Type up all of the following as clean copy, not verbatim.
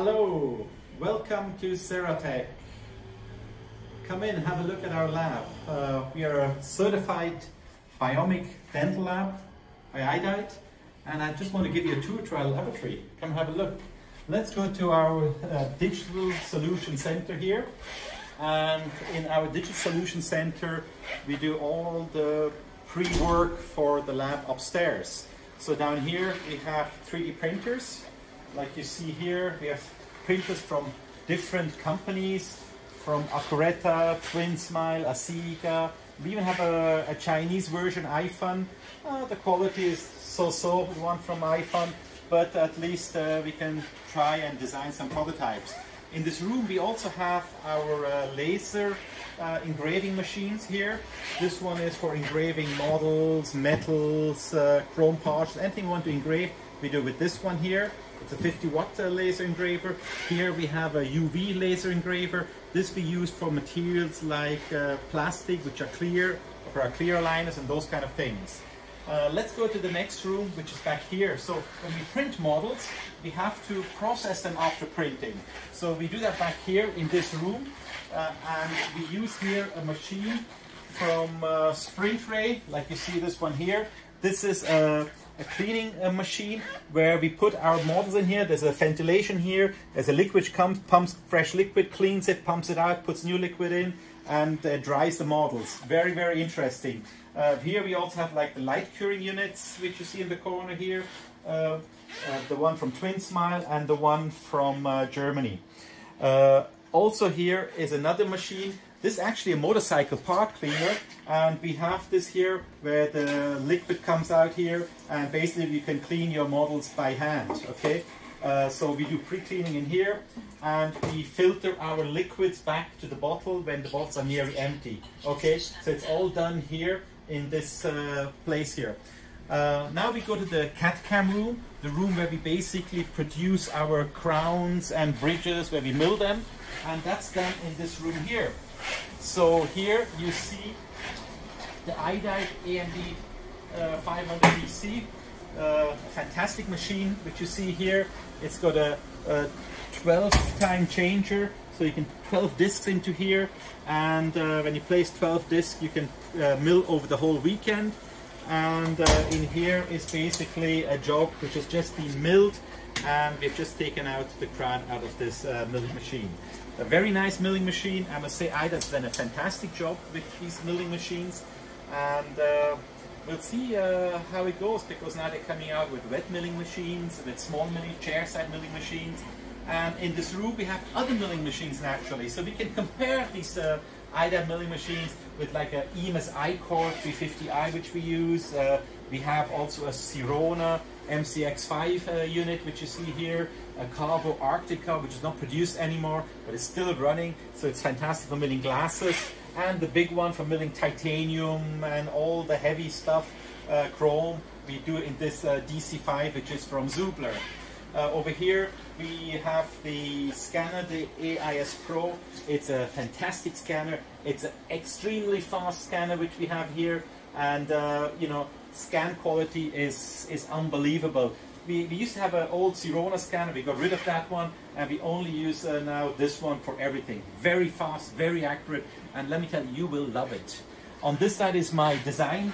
Hello, welcome to CERA TECH. Come in, have a look at our lab. We are a certified biomic dental lab by Aidite, and I just want to give you a tour to our laboratory. Come have a look. Let's go to our digital solution center here. And in our digital solution center, we do all the pre-work for the lab upstairs. So down here we have 3D printers. Like you see here, we have printers from different companies, from Accurata, TwinSmile, Asiga. We even have a Chinese version, iPhone. The quality is so-so, the one from iPhone, but at least we can try and design some prototypes. In this room we also have our laser engraving machines here. This one is for engraving models, metals, chrome parts, anything you want to engrave, we do with this one here. It's a 50-watt laser engraver. Here we have a UV laser engraver. This we use for materials like plastic, which are clear, for our clear aligners and those kind of things. Let's go to the next room, which is back here. So when we print models, we have to process them after printing. So we do that back here in this room, and we use here a machine from Sprint Ray, like you see this one here. This is a cleaning machine where we put our models in here. There's a ventilation here. There's a liquid which comes, pumps fresh liquid, cleans it, pumps it out, puts new liquid in, and dries the models. Very, very interesting. Here we also have like the light curing units, which you see in the corner here. The one from TwinSmile and the one from Germany. Also here is another machine. This is actually a motorcycle part cleaner, and we have this here where the liquid comes out here, and basically you can clean your models by hand, okay? So we do pre-cleaning in here, and we filter our liquids back to the bottle when the bottles are nearly empty, okay? So it's all done here in this place here. Now we go to the CAD/CAM room, the room where we basically produce our crowns and bridges, where we mill them, and that's done in this room here. So here you see the Aidite AMD 500 DC, fantastic machine which you see here. It's got a 12-time changer, so you can 12 discs into here, and when you place 12 discs you can mill over the whole weekend. And in here is basically a job which has just been milled, and we've just taken out the crown out of this milling machine. A very nice milling machine. I must say Aidite's done a fantastic job with these milling machines, and we'll see how it goes, because now they're coming out with wet milling machines, with small milling, chair-side milling machines, and in this room we have other milling machines naturally, so we can compare these Aidite milling machines with like a EMS I-Core 350i which we use. We have also a Sirona MCX5 unit which you see here, a Carvo Arctica which is not produced anymore but it's still running, so it's fantastic for milling glasses, and the big one for milling titanium and all the heavy stuff, chrome, we do in this DC5 which is from Zubler. Over here we have the scanner, the AIS Pro. It's a fantastic scanner. It's an extremely fast scanner which we have here, and you know, scan quality is unbelievable. We used to have an old Sirona scanner, we got rid of that one, and we only use now this one for everything. Very fast, very accurate, and let me tell you, you will love it. On this side is my design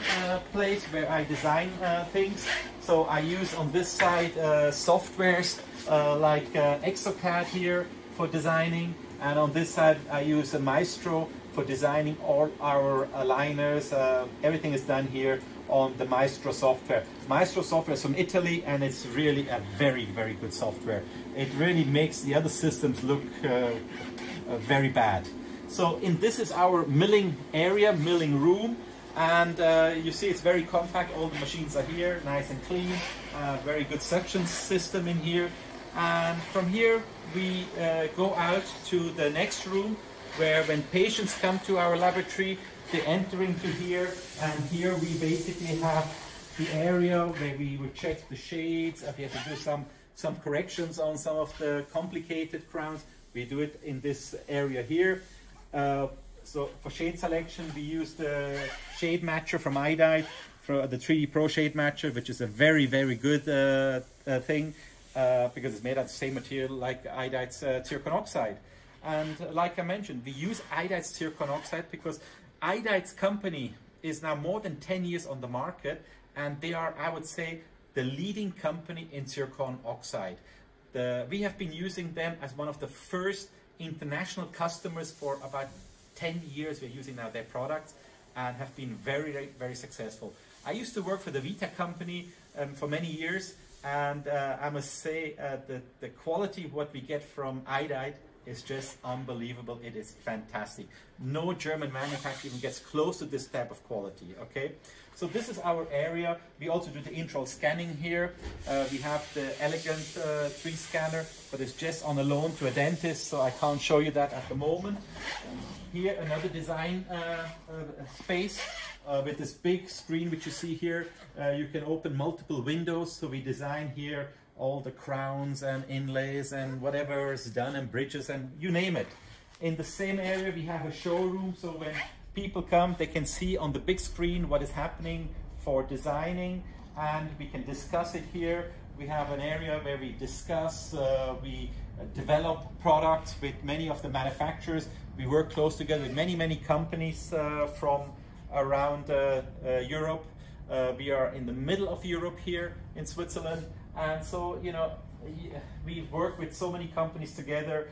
place where I design things. So I use on this side softwares like Exocad here for designing, and on this side I use a Maestro for designing all our aligners. Everything is done here on the Maestro software. Maestro software is from Italy, and it's really a very, very good software. It really makes the other systems look very bad. So this is our milling area, milling room, and you see it's very compact. All the machines are here, nice and clean, very good suction system in here. And from here we go out to the next room, where when patients come to our laboratory, they enter into here, and here we basically have the area where we would check the shades. If you have to do some corrections on some of the complicated crowns, we do it in this area here. So for shade selection we use the shade matcher from Aidite, for the 3D Pro shade matcher, which is a very, very good thing. because it's made out of the same material like Aidite's zircon oxide. And like I mentioned, we use Aidite's zircon oxide because Aidite's company is now more than 10 years on the market, and they are, I would say, the leading company in zircon oxide. We have been using them as one of the first international customers for about 10 years. We're using now their products and have been very, very successful. I used to work for the Vita company for many years, and I must say the quality of what we get from Aidite is just unbelievable. It is fantastic. No German manufacturer even gets close to this type of quality, okay? So this is our area. We also do the intraoral scanning here. We have the elegant 3 scanner, but it's just on a loan to a dentist, so I can't show you that at the moment. Here, another design space with this big screen which you see here. You can open multiple windows, so we design here all the crowns and inlays and whatever is done, and bridges and you name it. In the same area we have a showroom, so when people come they can see on the big screen what is happening for designing, and we can discuss it here. We have an area where we discuss, we develop products with many of the manufacturers. We work close together with many companies from around Europe. We are in the middle of Europe here in Switzerland. And so, you know, we work with so many companies together.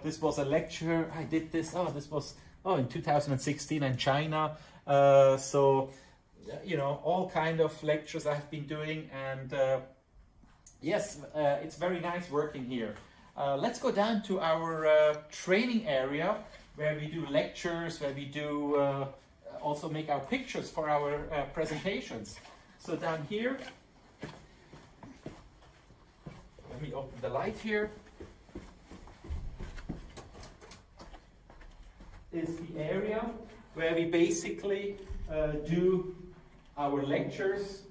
This was a lecture. I did this. This was in 2016 in China. So, you know, all kind of lectures I've been doing. And yes, it's very nice working here. Let's go down to our training area where we do lectures, where we do also make our pictures for our presentations. So down here, let me open the light here, is the area where we basically do our lectures,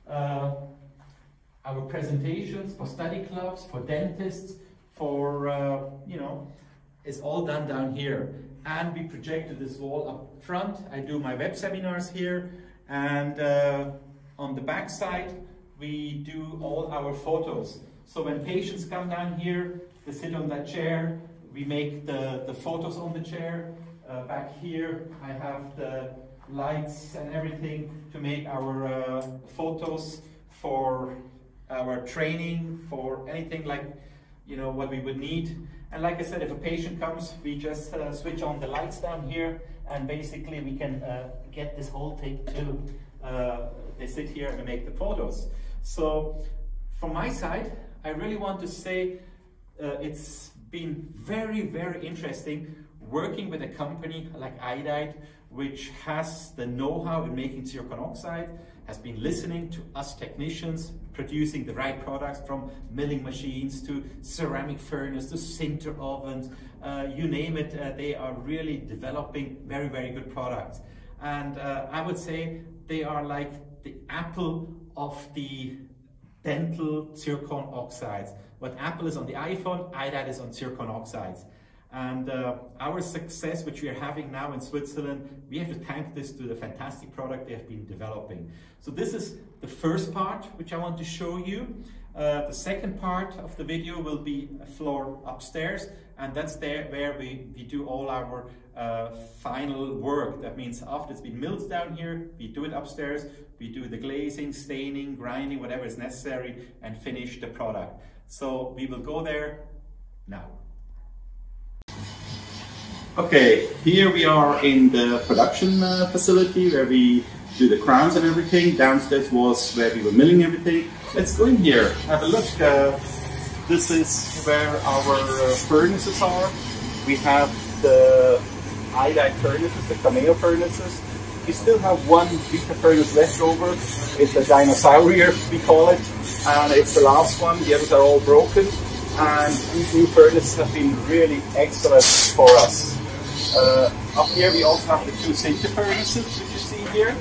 our presentations for study clubs, for dentists, for, you know, it's all done down here. And we projected this wall up front. I do my web seminars here, and on the back side we do all our photos. So when patients come down here, they sit on that chair, we make the photos on the chair. Back here I have the lights and everything to make our photos for our training, for anything like, you know, what we would need. And like I said, if a patient comes, we just switch on the lights down here, and basically we can get this whole thing to, they sit here and make the photos. So from my side, I really want to say it's been very interesting working with a company like Aidite, which has the know-how in making zircon oxide, has been listening to us technicians, producing the right products, from milling machines to ceramic furnace to sinter ovens, you name it. They are really developing very good products. And I would say they are like the Apple of the dental zircon oxides. What Apple is on the iPhone, Aidite is on zircon oxides. And our success, which we are having now in Switzerland, we have to thank this to the fantastic product they have been developing. So this is the first part which I want to show you. The second part of the video will be a floor upstairs, and that's there where we do all our final work. That means after it's been milled down here, we do it upstairs, we do the glazing, staining, grinding, whatever is necessary, and finish the product. So we will go there now. Okay, here we are in the production facility where we do the crowns and everything. Downstairs was where we were milling everything. Let's go in here, have a look. This is where our furnaces are. We have the Aidite furnaces, the Cameo furnaces. We still have one Vita furnace left over. It's a dinosaurier, we call it, and it's the last one. The others are all broken, and these new furnaces have been really excellent for us. Up here we also have the two sinter furnaces, which you see here,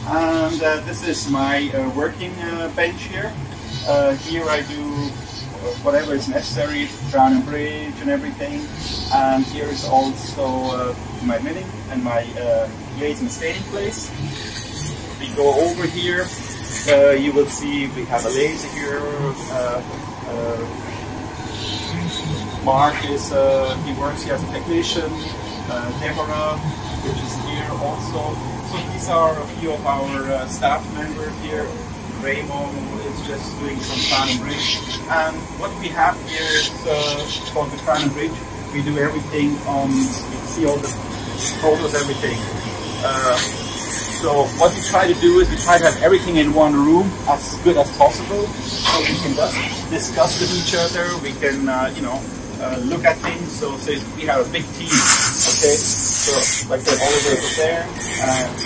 and this is my working bench here. Here I do whatever is necessary, crown and bridge and everything, and here is also my milling and my glaze and staining place. We go over here you will see we have a laser here. Mark is, he works here as a technician. Deborah, which is here also. So these are a few of our staff members here. Raymond is just doing some crown and bridge. And what we have here is for the crown and bridge, we do everything on, you see all the photos, everything. So what we try to do is we try to have everything in one room as good as possible. So we can just discuss with each other, we can, you know, look at things. So we have a big team, okay? So like the Oliver over there.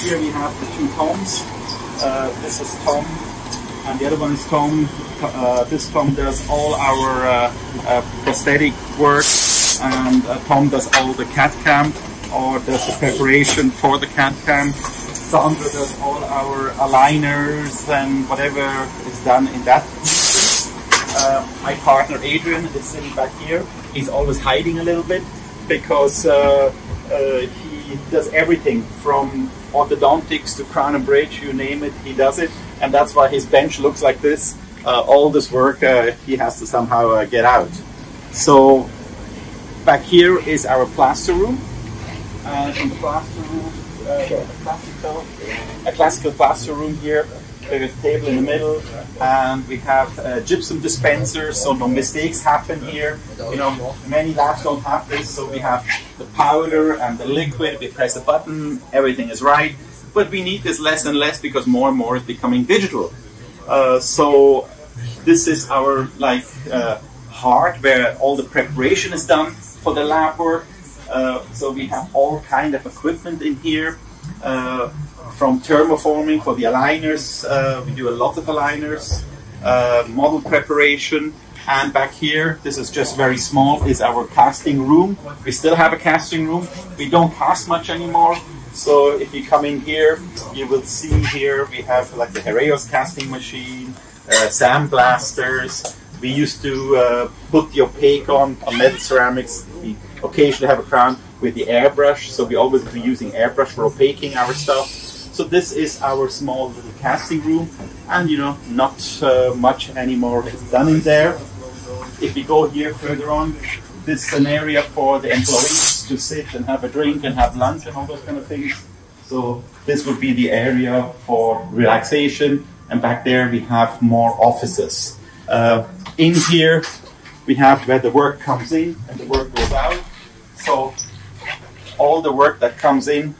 Here we have the two Toms. This is Tom, and the other one is Tom. This Tom does all our prosthetic work, and Tom does all the CAD/CAM, or does the preparation for the CAD/CAM. Sandra does all our aligners and whatever is done in that region. My partner Adrian is sitting back here. He's always hiding a little bit because he does everything from orthodontics to crown and bridge, you name it, he does it. And that's why his bench looks like this. All this work he has to somehow get out. So back here is our plaster room. In the plaster room, a classical plaster room here. There's a table in the middle, and we have gypsum dispensers, so no mistakes happen here. You know, many labs don't have this, so we have the powder and the liquid. We press a button, everything is right. But we need this less and less because more and more is becoming digital. So this is our heart where all the preparation is done for the lab work. So we have all kind of equipment in here. From thermoforming for the aligners, we do a lot of aligners, model preparation, and back here, this is just very small, is our casting room. We still have a casting room. We don't cast much anymore, so if you come in here, you will see here we have like the Heraeus casting machine, sandblasters. We used to put the opaque on metal ceramics. We occasionally have a crown with the airbrush, so we always be using airbrush for opaquing our stuff. So this is our small little casting room, and you know, not much anymore is done in there. If you go here further on, this is an area for the employees to sit and have a drink and have lunch and all those kind of things. So this would be the area for relaxation, and back there we have more offices. In here we have where the work comes in and the work goes out. So all the work that comes in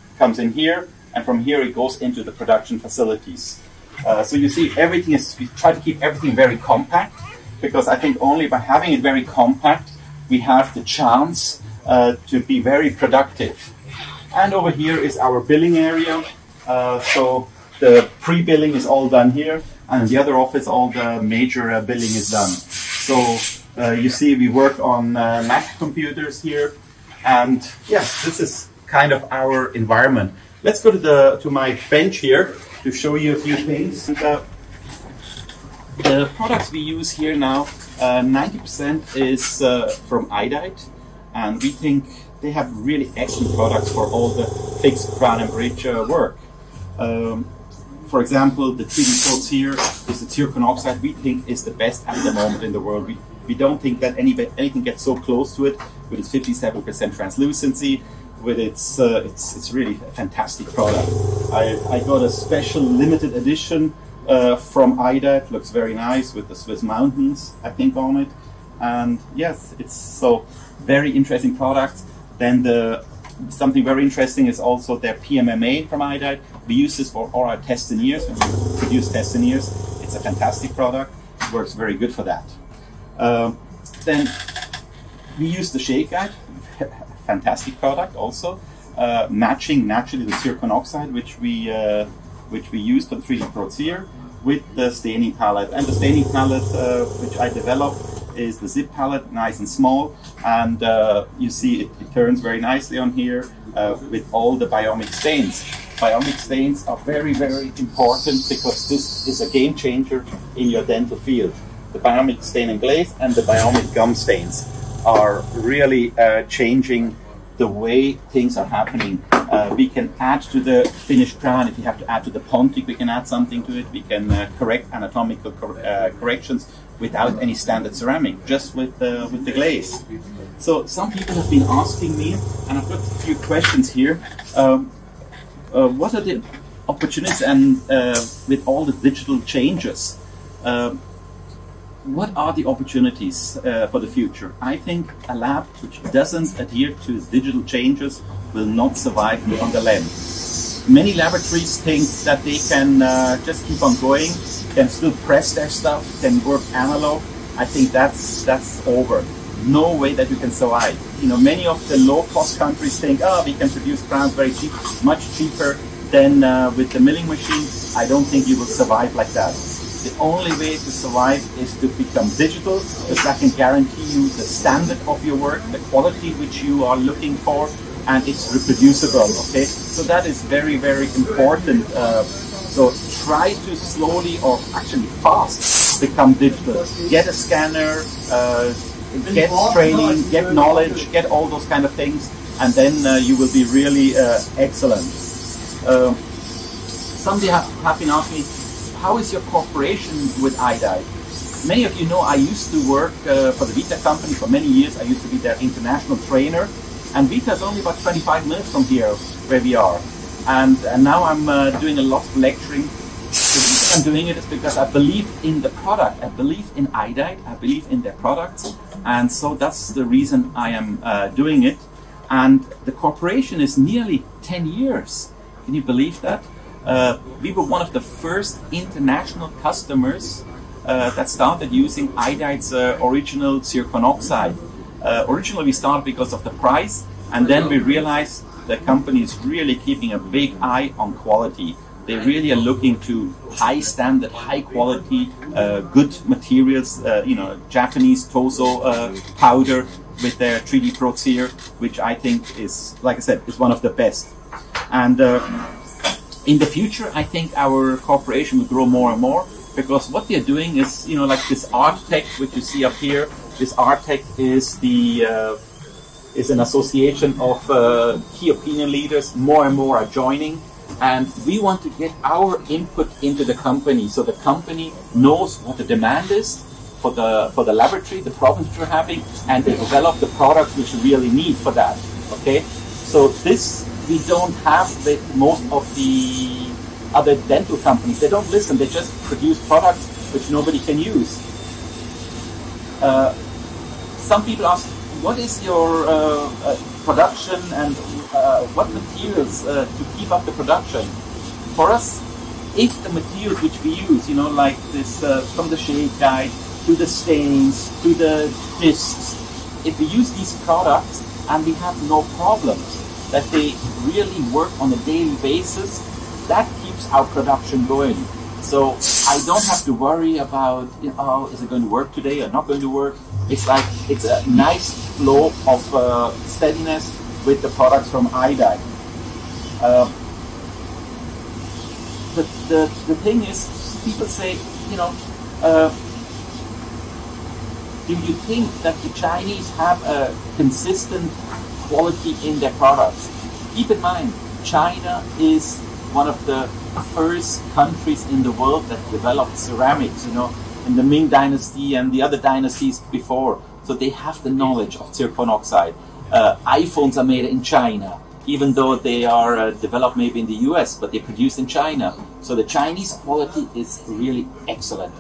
here, and from here it goes into the production facilities. So you see, everything is, we try to keep everything very compact, because I think only by having it very compact we have the chance to be very productive. And over here is our billing area. So the pre-billing is all done here, and in the other office all the major billing is done. So you see we work on Mac computers here, and yes, this is kind of our environment. Let's go to my bench here to show you a few things. The products we use here now, 90% is from Aidite, and we think they have really excellent products for all the fixed crown and bridge work. For example, the 3D coats here is the zircon oxide. We think is the best at the moment in the world. We don't think that anything gets so close to it, with its 57% translucency. With it's really a fantastic product. I got a special limited edition from Aidite. Looks very nice with the Swiss mountains, I think, on it. And yes, it's so very interesting product. Then something very interesting is also their PMMA from Aidite. We use this for all our testiniers. When we produce testiniers, it's a fantastic product. It works very good for that. Then we use the Shake Guide. Fantastic product also, matching naturally the zircon oxide which we use for the 3D coats here, with the staining palette. And the staining palette which I developed is the zip palette, nice and small, and you see it turns very nicely on here with all the biomic stains. Biomic stains are very, very important because this is a game changer in your dental field. The biomic stain and glaze and the biomic gum stains are really changing the way things are happening. We can add to the finished crown. If you have to add to the pontic, we can add something to it. We can correct anatomical corrections without any standard ceramic, just with the glaze. So some people have been asking me, and I've got a few questions here. What are the opportunities, and with all the digital changes, what are the opportunities for the future? I think a lab which doesn't adhere to digital changes will not survive on the land. Many laboratories think that they can just keep on going, can still press their stuff, can work analog. I think that's over. No way that you can survive. You know, many of the low-cost countries think, oh, we can produce crowns very cheap, much cheaper than with the milling machine. I don't think you will survive like that. The only way to survive is to become digital, because that can guarantee you the standard of your work, the quality which you are looking for, and it's reproducible, okay? So that is very, very important. So try to slowly, or actually fast, become digital. Get a scanner, get training, get knowledge, get all those kind of things, and then you will be really excellent. Somebody have been asking me, how is your cooperation with Aidite? Many of you know I used to work for the Vita company for many years. I used to be their international trainer, and Vita is only about 25 minutes from here where we are. And now I'm doing a lot of lecturing. I'm doing it because I believe in the product. I believe in Aidite. I believe in their products, and so that's the reason I am doing it. And the cooperation is nearly 10 years. Can you believe that? We were one of the first international customers that started using Aidite's original zircon oxide. Originally we started because of the price, and then we realized the company is really keeping a big eye on quality. They really are looking to high standard, high quality, good materials, you know, Japanese Tozo powder with their 3D Pro Cere, which I think is, like I said, is one of the best. And in the future, I think our cooperation will grow more and more, because what they're doing is, you know, like this Aidite Tech, which you see up here. This Aidite Tech is is an association of key opinion leaders. More and more are joining, and we want to get our input into the company, so the company knows what the demand is for the laboratory, the problems we're having, and they develop the products which we really need for that. Okay, so this we don't have with most of the other dental companies. They don't listen, they just produce products which nobody can use. Some people ask, what is your production, and what materials to keep up the production? For us, if the materials which we use, you know, like this, from the shade guide to the stains to the discs, if we use these products and we have no problems, that they really work on a daily basis, that keeps our production going. So I don't have to worry about, you know, oh, is it going to work today or not going to work? It's like, it's a nice flow of steadiness with the products from Aidite. The thing is, people say, you know, do you think that the Chinese have a consistent quality in their products? Keep in mind, China is one of the first countries in the world that developed ceramics, you know, in the Ming Dynasty and the other dynasties before. So they have the knowledge of zircon oxide. iPhones are made in China, even though they are developed maybe in the US, but they're produced in China. So the Chinese quality is really excellent.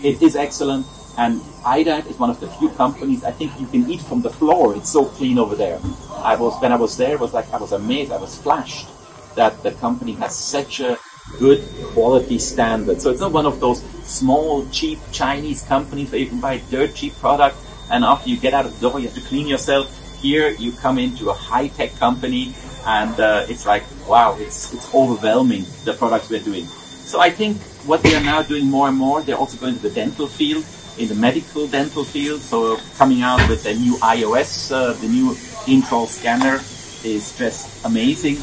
It is excellent. And Aidite is one of the few companies, I think you can eat from the floor. It's so clean over there. When I was there, it was like I was amazed, I was flashed that the company has such a good quality standard. So it's not one of those small, cheap Chinese companies where you can buy a dirt cheap product and after you get out of the door you have to clean yourself. Here you come into a high-tech company and it's like, wow, it's overwhelming, the products we're doing. So I think what they are now doing more and more, they're also going to the dental field, in the medical dental field. So coming out with the new iOS, the new intraoral scanner is just amazing.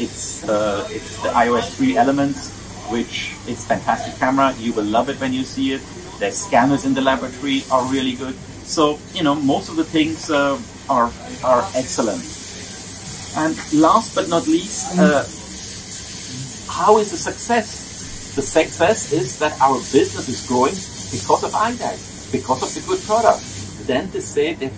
It's the iOS 3 Elements, which is fantastic camera. You will love it when you see it. The scanners in the laboratory are really good. So, you know, most of the things are excellent. And last but not least, how is the success? The success is that our business is growing because of Aidite, because of the good product. The dentists say they've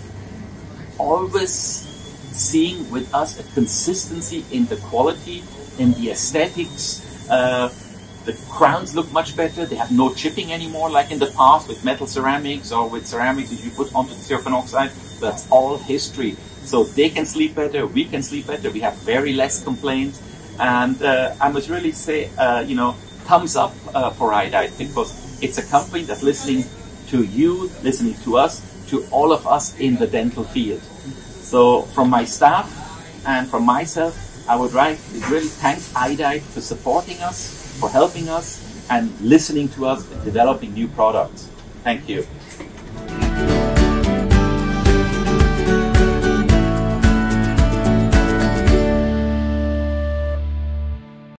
always seeing with us a consistency in the quality, in the aesthetics. The crowns look much better. They have no chipping anymore like in the past with metal ceramics or with ceramics that you put onto the silicon oxide. That's all history. So they can sleep better, we can sleep better, we have very less complaints. And I must really say, you know, thumbs up for Aidite, because it's a company that's listening to you, listening to us, to all of us in the dental field. So from my staff and from myself, I would really thank Aidite for supporting us, for helping us, and listening to us and developing new products. Thank you.